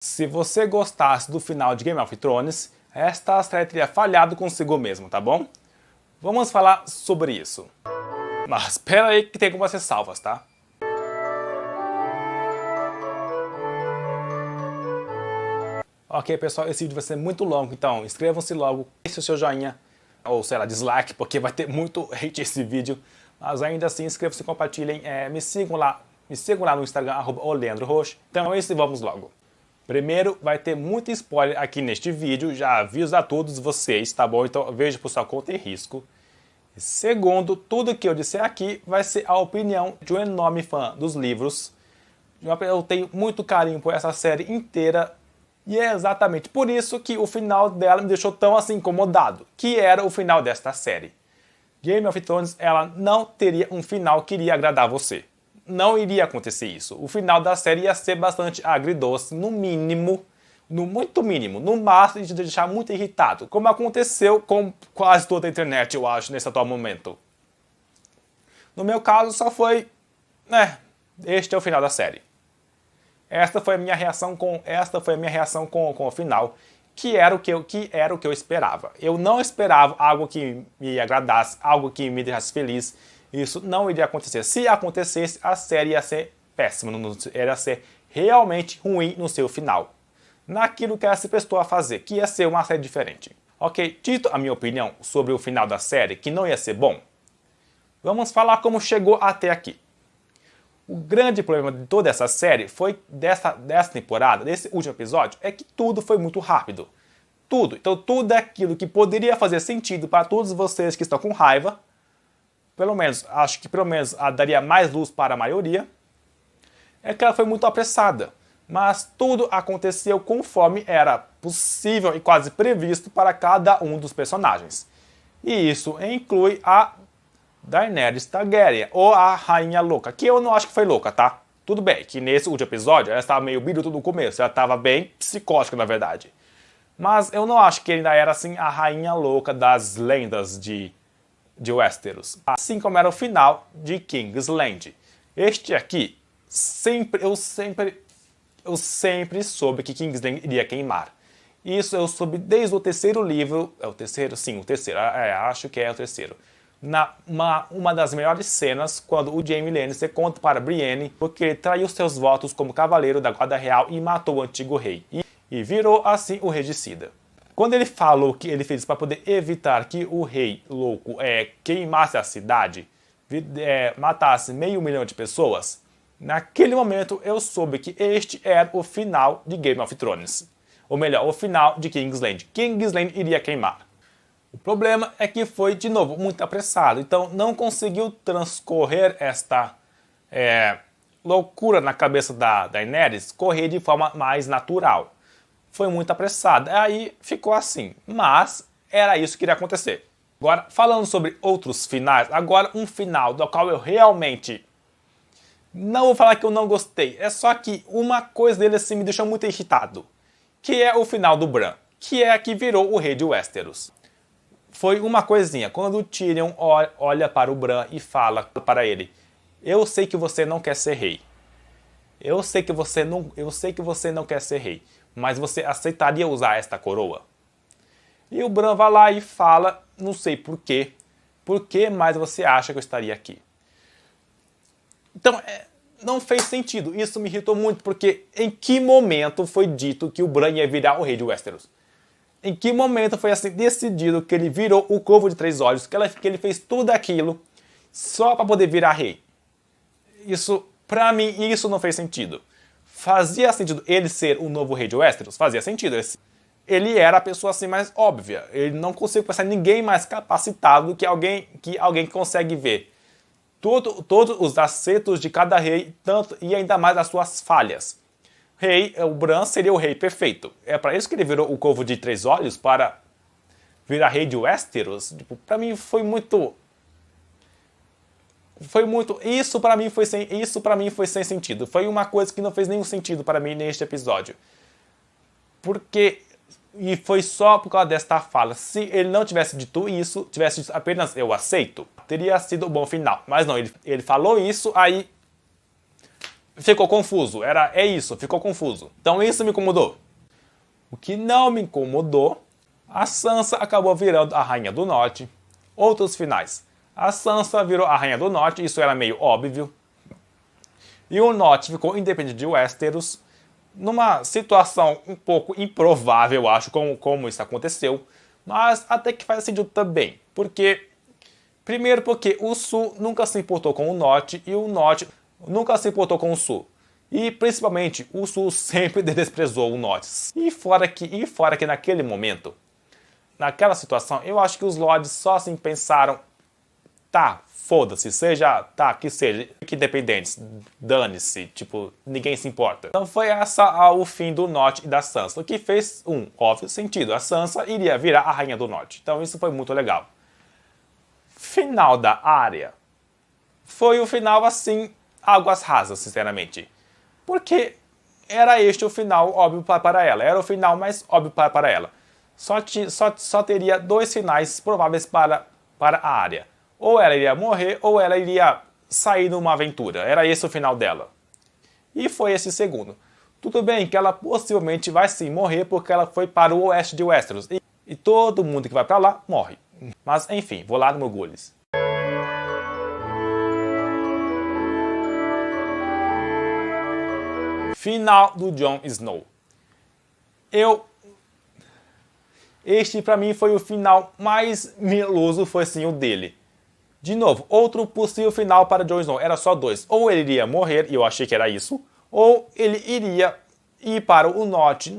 Se você gostasse do final de Game of Thrones, esta série teria falhado consigo mesmo, tá bom? Vamos falar sobre isso. Mas espera aí que tem como ser salvas, tá? Ok, pessoal, esse vídeo vai ser muito longo, então inscrevam-se logo, deixe o seu joinha, ou sei lá, dislike, porque vai ter muito hate esse vídeo. Mas ainda assim, inscrevam-se, compartilhem, me sigam lá no Instagram, @oleandroroche. Então é isso e vamos logo. Primeiro, vai ter muito spoiler aqui neste vídeo, já aviso a todos vocês, tá bom? Então veja por sua conta e risco. Segundo, tudo que eu disser aqui vai ser a opinião de um enorme fã dos livros. Eu tenho muito carinho por essa série inteira e é exatamente por isso que o final dela me deixou tão assim incomodado, que era o final desta série. Game of Thrones, ela não teria um final que iria agradar você. Não iria acontecer isso. O final da série ia ser bastante agridoce, no mínimo, no muito mínimo, no máximo de deixar muito irritado, como aconteceu com quase toda a internet, eu acho, nesse atual momento. No meu caso, só foi, este é o final da série. Esta foi a minha reação com o final, que era o que eu esperava. Eu não esperava algo que me agradasse, algo que me deixasse feliz. Isso não iria acontecer. Se acontecesse, a série ia ser péssima, ia ser realmente ruim no seu final. Naquilo que ela se prestou a fazer, que ia ser uma série diferente. Ok, dito a minha opinião sobre o final da série, que não ia ser bom, vamos falar como chegou até aqui. O grande problema de toda essa série foi dessa temporada, desse último episódio, é que tudo foi muito rápido. Tudo. Então tudo aquilo que poderia fazer sentido para todos vocês que estão com raiva, acho que pelo menos daria mais luz para a maioria, é que ela foi muito apressada. Mas tudo aconteceu conforme era possível e quase previsto para cada um dos personagens. E isso inclui a Daenerys Targaryen, ou a Rainha Louca, que eu não acho que foi louca, tá? Tudo bem, que nesse último episódio ela estava meio biruta no começo, ela estava bem psicótica na verdade. Mas eu não acho que ainda era assim a Rainha Louca das lendas de Westeros. Assim como era o final de King's Landing. Este aqui, eu sempre soube que King's Landing iria queimar. Isso eu soube desde o terceiro livro. É o terceiro? Sim, o terceiro. Acho que é o terceiro. Uma das melhores cenas, quando o Jaime Lannister conta para Brienne porque ele traiu seus votos como cavaleiro da Guarda Real e matou o antigo rei. E virou assim o regicida. Quando ele falou que ele fez isso para poder evitar que o rei louco queimasse a cidade, matasse 500 mil de pessoas, naquele momento eu soube que este era o final de Game of Thrones. Ou melhor, o final de King's Landing. King's Landing iria queimar. O problema é que foi, de novo, muito apressado. Então não conseguiu transcorrer esta loucura na cabeça da Daenerys, correr de forma mais natural. Foi muito apressado. Aí ficou assim. Mas era isso que iria acontecer. Agora, falando sobre outros finais, agora um final do qual eu realmente não vou falar que eu não gostei. É só que uma coisa dele assim me deixou muito irritado. Que é o final do Bran. Que é a que virou o rei de Westeros. Foi uma coisinha. Quando o Tyrion olha para o Bran e fala para ele: eu sei que você não quer ser rei. Eu sei que você não quer ser rei. Mas você aceitaria usar esta coroa? E o Bran vai lá e fala, não sei porquê. Por que mais você acha que eu estaria aqui? Então, não fez sentido. Isso me irritou muito, porque em que momento foi dito que o Bran ia virar o rei de Westeros? Em que momento foi assim decidido que ele virou o Corvo de Três Olhos, que ele fez tudo aquilo só para poder virar rei? Isso, pra mim, isso não fez sentido. Fazia sentido ele ser o novo rei de Westeros? Fazia sentido. Ele era a pessoa assim mais óbvia. Ele não consigo pensar em ninguém mais capacitado do que alguém que consegue ver todos os acertos de cada rei, tanto e ainda mais as suas falhas. O Bran seria o rei perfeito. É para isso que ele virou o Corvo de Três Olhos, para virar rei de Westeros? Tipo, para mim foi muito... Isso para mim foi sem sentido. Foi uma coisa que não fez nenhum sentido para mim neste episódio. E foi só por causa desta fala. Se ele não tivesse dito isso, tivesse dito apenas eu aceito, teria sido um bom final. Mas não, ele falou isso, aí ficou confuso. É isso, ficou confuso. Então isso me incomodou. O que não me incomodou, a Sansa acabou virando a Rainha do Norte. Outros finais. A Sansa virou a Rainha do Norte, isso era meio óbvio. E o Norte ficou independente de Westeros, numa situação um pouco improvável, eu acho, como isso aconteceu. Mas até que faz sentido também. Primeiro porque o Sul nunca se importou com o Norte e o Norte nunca se importou com o Sul. E principalmente o Sul sempre desprezou o Norte. E fora que naquele momento, naquela situação, eu acho que os Lords só assim pensaram, tá, foda-se, que independentes, dane-se, tipo, ninguém se importa. Então foi o fim do Norte e da Sansa, o que fez óbvio sentido, a Sansa iria virar a Rainha do Norte. Então isso foi muito legal. Final da Arya. Foi o final assim, águas rasas, sinceramente. Porque era este o final óbvio para ela, era o final mais óbvio para ela. Só teria dois finais prováveis para a Arya. Ou ela iria morrer, ou ela iria sair numa aventura. Era esse o final dela. E foi esse segundo. Tudo bem que ela possivelmente vai sim morrer porque ela foi para o oeste de Westeros. E todo mundo que vai para lá morre. Mas enfim, vou lá no meu Goles. Final do Jon Snow. Este pra mim foi o final mais meloso, foi sim o dele. De novo, outro possível final para Jon Snow, era só dois. Ou ele iria morrer, e eu achei que era isso, ou ele iria ir para o norte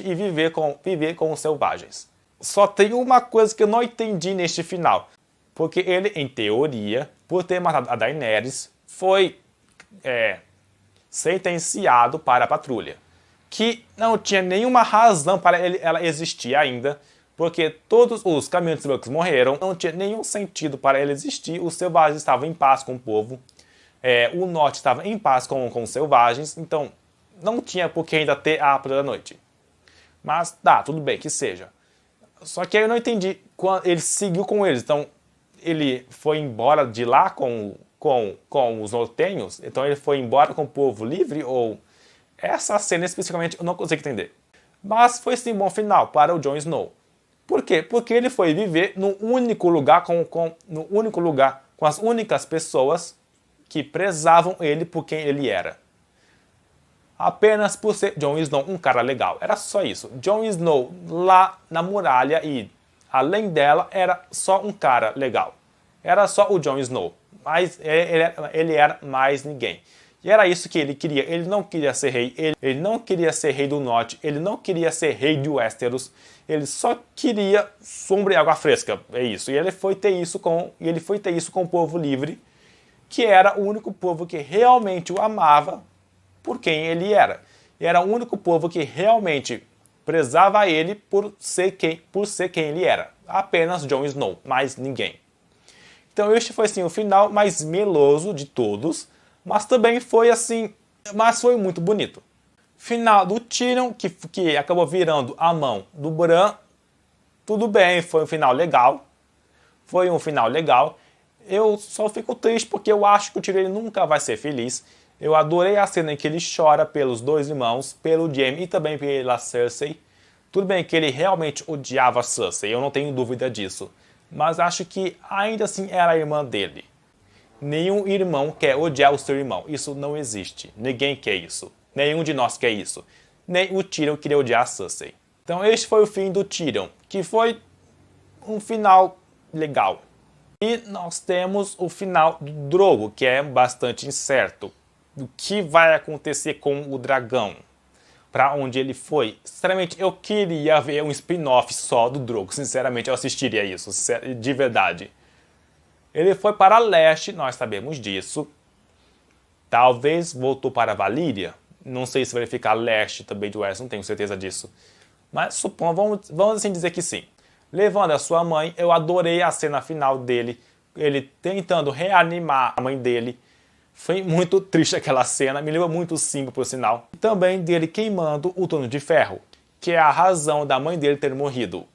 e viver com os selvagens. Só tem uma coisa que eu não entendi neste final. Porque ele, em teoria, por ter matado a Daenerys, foi sentenciado para a patrulha. Que não tinha nenhuma razão para ela existir ainda. Porque todos os caminhantes brancos morreram, não tinha nenhum sentido para ele existir, os selvagens estavam em paz com o povo, o norte estava em paz com os selvagens, então não tinha por que ainda ter a Patrulha da Noite. Mas tá, tudo bem, que seja. Só que aí eu não entendi, quando ele seguiu com eles, então ele foi embora de lá com os nortenhos, então ele foi embora com o povo livre, ou essa cena especificamente eu não consigo entender. Mas foi sim um bom final para o Jon Snow. Por quê? Porque ele foi viver no único lugar com as únicas pessoas que prezavam ele por quem ele era. Apenas por ser Jon Snow um cara legal. Era só isso. Jon Snow lá na muralha e além dela era só um cara legal. Era só o Jon Snow. Mas ele era mais ninguém. E era isso que ele queria. Ele não queria ser rei. Ele não queria ser rei do norte. Ele não queria ser rei de Westeros. Ele só queria sombra e água fresca. É isso. E ele foi ter isso com o povo livre, que era o único povo que realmente o amava por quem ele era. E era o único povo que realmente prezava ele por ser quem ele era. Apenas Jon Snow, mais ninguém. Então este foi sim o final mais meloso de todos. Mas também foi assim, mas foi muito bonito. Final do Tyrion, que acabou virando a mão do Bran. Tudo bem, foi um final legal. Eu só fico triste porque eu acho que o Tyrion nunca vai ser feliz. Eu adorei a cena em que ele chora pelos dois irmãos, pelo Jaime e também pela Cersei. Tudo bem que ele realmente odiava a Cersei, eu não tenho dúvida disso. Mas acho que ainda assim era a irmã dele. Nenhum irmão quer odiar o seu irmão. Isso não existe. Ninguém quer isso. Nenhum de nós quer isso. Nem o Tyrion queria odiar a Cersei. Então este foi o fim do Tyrion, que foi um final legal. E nós temos o final do Drogo, que é bastante incerto. O que vai acontecer com o dragão? Para onde ele foi? Sinceramente, eu queria ver um spin-off só do Drogo. Sinceramente, eu assistiria isso. De verdade. Ele foi para leste, nós sabemos disso. Talvez voltou para Valíria. Não sei se vai ficar leste também de West, não tenho certeza disso. Mas vamos assim dizer que sim. Levando a sua mãe, eu adorei a cena final dele. Ele tentando reanimar a mãe dele. Foi muito triste aquela cena, me lembra muito o Simba, por sinal. E também dele queimando o Trono de Ferro, que é a razão da mãe dele ter morrido.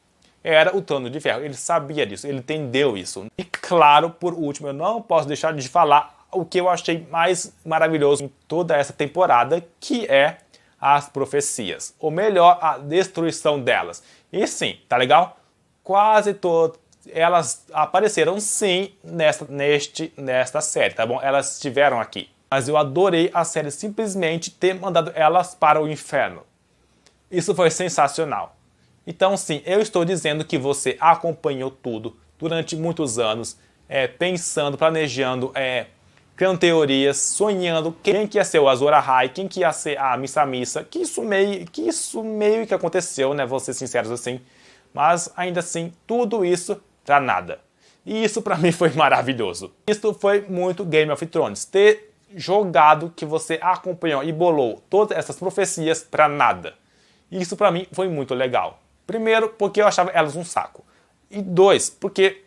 Era o Trono de Ferro, ele sabia disso, ele entendeu isso. E claro, por último, eu não posso deixar de falar o que eu achei mais maravilhoso em toda essa temporada, que é as profecias. Ou melhor, a destruição delas. E sim, tá legal? Quase todas elas apareceram sim nesta série, tá bom? Elas estiveram aqui. Mas eu adorei a série simplesmente ter mandado elas para o inferno. Isso foi sensacional. Então sim, eu estou dizendo que você acompanhou tudo durante muitos anos, pensando, planejando, criando teorias, sonhando quem que ia ser o Azor Ahai, quem que ia ser a Missa Missa, que isso meio que aconteceu, né, vou ser sinceros assim, mas ainda assim, tudo isso pra nada. E isso pra mim foi maravilhoso. Isso foi muito Game of Thrones, ter jogado que você acompanhou e bolou todas essas profecias pra nada. Isso pra mim foi muito legal. Primeiro, porque eu achava elas um saco. E dois, porque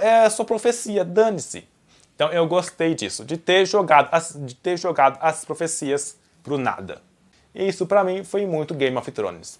é só profecia, dane-se. Então eu gostei disso, de ter jogado as profecias pro nada. E isso pra mim foi muito Game of Thrones.